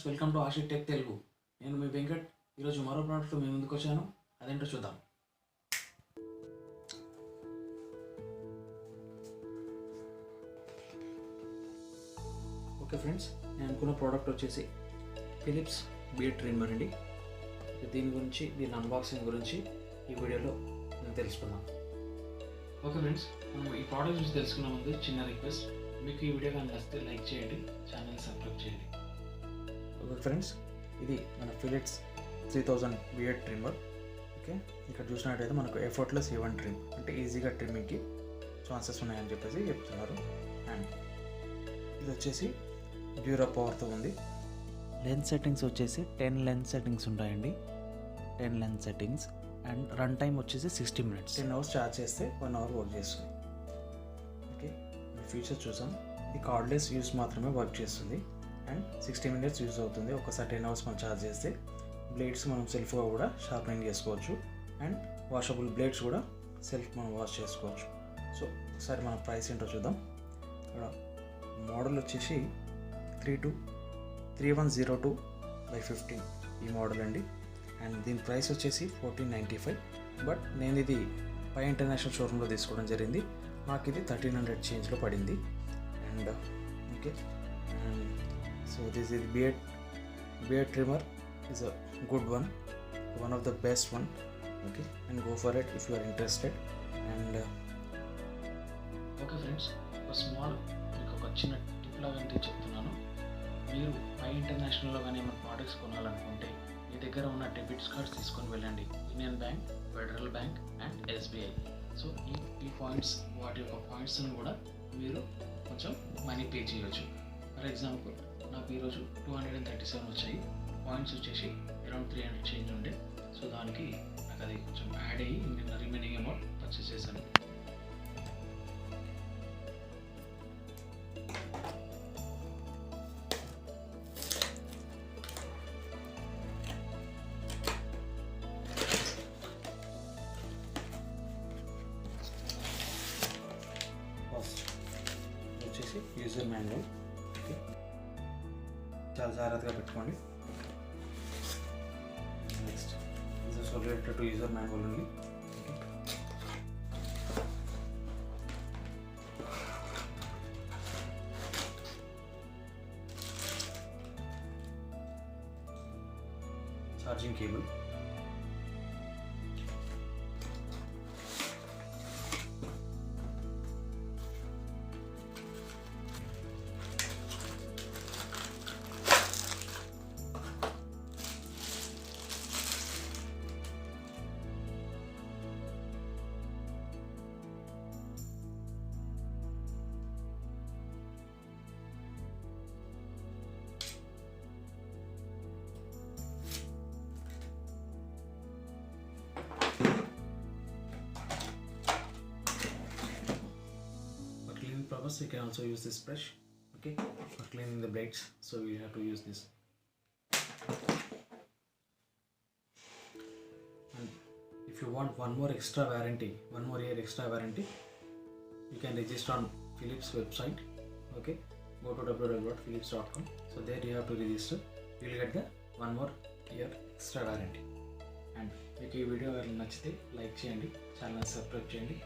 Welcome to Ashi tech Telugu. నేను మీ వెంకట్. ఈరోజు మరో ప్రోడక్ట్ మీ ముందుకు వచ్చాను. అదేంటో చూద్దాం. ఓకే ఫ్రెండ్స్, నేను అనుకున్న ప్రోడక్ట్ వచ్చేసి ఫిలిప్స్ బియర్డ్ ట్రిమ్మర్ అండి. దీని అన్బాక్సింగ్ గురించి ఈ వీడియోలో నేను తెలుసుకుందాం. ఓకే ఫ్రెండ్స్, మనం ఈ ప్రోడక్ట్ గురించి తెలుసుకున్న ముందు చిన్న రిక్వెస్ట్, మీకు ఈ వీడియో కానీ నచ్చితే లైక్ చేయండి, ఛానల్ని సబ్స్క్రైబ్ చేయండి. ఓకే ఫ్రెండ్స్, ఇది మన ఫిలిప్స్ 3000 బియర్డ్ ట్రిమ్మర్. ఓకే, ఇక్కడ చూసినట్టయితే మనకు ఎఫర్ట్లెస్ ఈవెన్ ట్రిమ్, అంటే ఈజీగా ట్రిమ్మింగ్కి ఛాన్సెస్ ఉన్నాయని చెప్పేసి చెప్తున్నారు. అండ్ ఇది వచ్చేసి డ్యూరా పవర్తో ఉంది. లెన్స్ సెట్టింగ్స్ వచ్చేసి 10 లెన్స్ సెట్టింగ్స్ ఉంటాయండి. 10 lens settings. And run time వచ్చేసి 60 minutes. 10 hours ఛార్జ్ చేస్తే 1 hour వర్క్ చేస్తుంది. ఓకే, ఫీచర్ చూసాం. ఇది కార్డ్లెస్ యూస్ మాత్రమే వర్క్ చేస్తుంది. అండ్ 60 minutes యూజ్ అవుతుంది. ఒకసారి 10 hours మనం ఛార్జ్ చేస్తే బ్లేడ్స్ మనం సెల్ఫ్గా కూడా షార్పెనింగ్ చేసుకోవచ్చు. అండ్ వాషబుల్ బ్లేడ్స్ కూడా సెల్ఫ్ మనం వాష్ చేసుకోవచ్చు. సో ఒకసారి మన ప్రైస్ ఏంటో చూద్దాం. ఇక్కడ మోడల్ వచ్చేసి 3102/15 ఈ మోడల్ అండి. అండ్ దీని ప్రైస్ వచ్చేసి 1495. బట్ నేను ఇది పై ఇంటర్నేషనల్ షోరూంలో తీసుకోవడం జరిగింది. నాకు ఇది 1300 చేంజ్లో పడింది. And okay, and so this is beard trimmer is a good one of the best one. Okay, and go for it if you are interested. And okay friends, ఒక స్మాల్ మీకు ఒక చిన్న టిప్ లాగా చెప్తున్నాను. మీరు పై ఇంటర్నేషనల్లో కానీ ఏమైనా ప్రోడక్ట్స్ కొనాలనుకుంటే మీ దగ్గర ఉన్న డెబిట్ కార్డ్స్ తీసుకొని వెళ్ళండి. Union bank, federal bank and SBI. So ఈ పాయింట్స్, వాటి యొక్క పాయింట్స్ని కూడా మీరు కొంచెం మనీ పే చేయవచ్చు. ఫర్ ఎగ్జాంపుల్, నాకు ఈరోజు 237 వచ్చాయి. పాయింట్స్ వచ్చేసి అరౌండ్ 300 చేంజ్ ఉండే. సో దానికి నాకు అది కొంచెం యాడ్ అయ్యి నేను రిమైనింగ్ అమౌంట్ పర్చేస్ చేశాను. ఫస్ట్ వచ్చేసి యూజర్ మాన్యువల్. ఓకే, చాలా జాగ్రత్తగా పెట్టుకోండి. Next this is related to user manual only. Charging cable, purpose you can also use this brush, okay, for cleaning the blades. So we have to use this. And if you want one more year extra warranty, you can register on Philips website. Okay, go to www.philips.com. so there you have to register. You will get the 1 more year extra warranty. And మీకు ఈ video నచ్చితే like చేయండి, channel subscribe చేయండి.